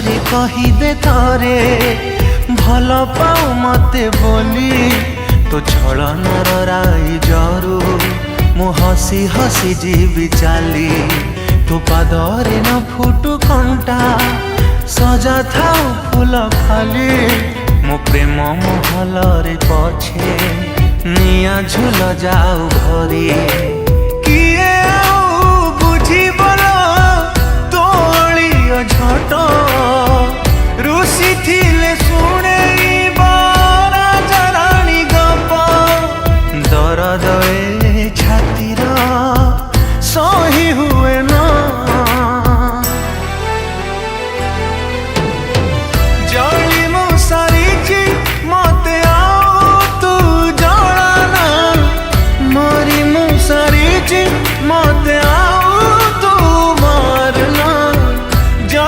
मिछरे कहिदे थरे भल पाऊ मते बोली तो छलनार राई जरू मु हसी हसी जीवी चाली तो पादरे न फुटु कंटा सजा थाऊ फूल खाली मो प्रेम महल रे पछे निया झुल जाऊ भरी।